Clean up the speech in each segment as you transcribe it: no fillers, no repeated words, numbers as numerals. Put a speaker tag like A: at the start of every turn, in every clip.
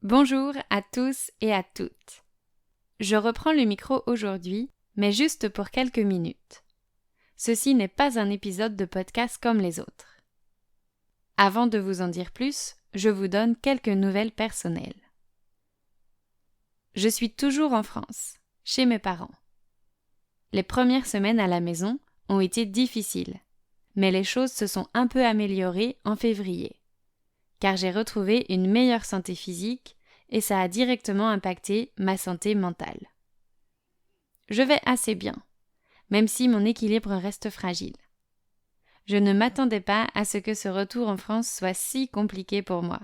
A: Bonjour à tous et à toutes. Je reprends le micro aujourd'hui, mais juste pour quelques minutes. Ceci n'est pas un épisode de podcast comme les autres. Avant de vous en dire plus, je vous donne quelques nouvelles personnelles. Je suis toujours en France, chez mes parents. Les premières semaines à la maison ont été difficiles, mais les choses se sont un peu améliorées en février, car j'ai retrouvé une meilleure santé physique et ça a directement impacté ma santé mentale. Je vais assez bien, même si mon équilibre reste fragile. Je ne m'attendais pas à ce que ce retour en France soit si compliqué pour moi.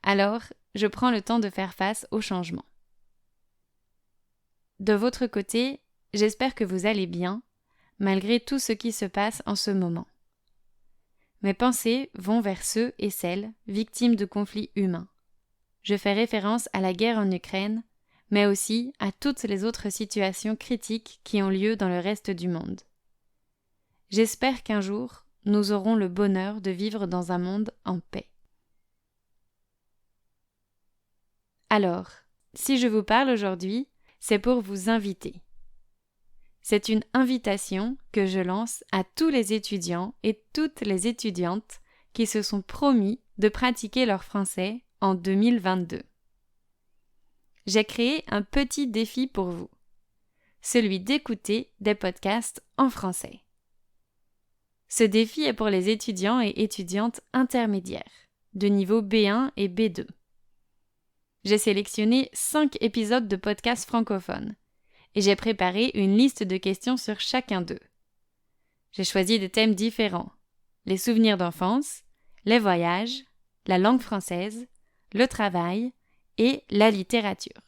A: Alors, je prends le temps de faire face au changement. De votre côté, j'espère que vous allez bien, malgré tout ce qui se passe en ce moment. Mes pensées vont vers ceux et celles victimes de conflits humains. Je fais référence à la guerre en Ukraine, mais aussi à toutes les autres situations critiques qui ont lieu dans le reste du monde. J'espère qu'un jour, nous aurons le bonheur de vivre dans un monde en paix. Alors, si je vous parle aujourd'hui, c'est pour vous inviter. C'est une invitation que je lance à tous les étudiants et toutes les étudiantes qui se sont promis de pratiquer leur français en 2022. J'ai créé un petit défi pour vous, celui d'écouter des podcasts en français. Ce défi est pour les étudiants et étudiantes intermédiaires, de niveau B1 et B2. J'ai sélectionné 5 épisodes de podcasts francophones et j'ai préparé une liste de questions sur chacun d'eux. J'ai choisi des thèmes différents, les souvenirs d'enfance, les voyages, la langue française, le travail et la littérature.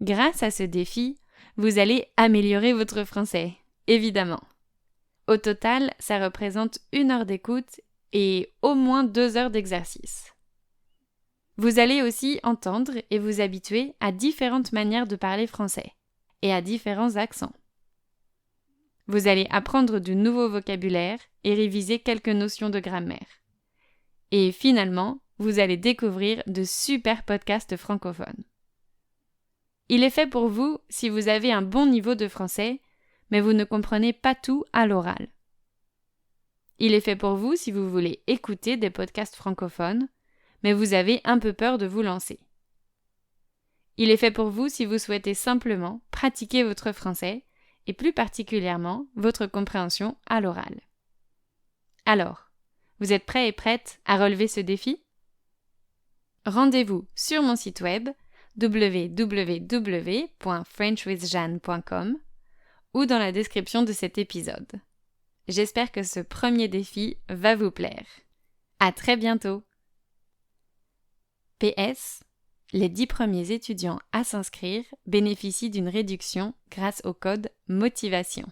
A: Grâce à ce défi, vous allez améliorer votre français, évidemment. Au total, ça représente 1 heure d'écoute et au moins 2 heures d'exercice. Vous allez aussi entendre et vous habituer à différentes manières de parler français et à différents accents. Vous allez apprendre du nouveau vocabulaire et réviser quelques notions de grammaire. Et finalement, vous allez découvrir de super podcasts francophones. Il est fait pour vous si vous avez un bon niveau de français, mais vous ne comprenez pas tout à l'oral. Il est fait pour vous si vous voulez écouter des podcasts francophones, mais vous avez un peu peur de vous lancer. Il est fait pour vous si vous souhaitez simplement pratiquer votre français, et plus particulièrement votre compréhension à l'oral. Alors, vous êtes prêts et prêtes à relever ce défi? Rendez-vous sur mon site web www.frenchwithjeanne.com ou dans la description de cet épisode. J'espère que ce premier défi va vous plaire. À très bientôt! PS, les 10 premiers étudiants à s'inscrire bénéficient d'une réduction grâce au code MOTIVATION.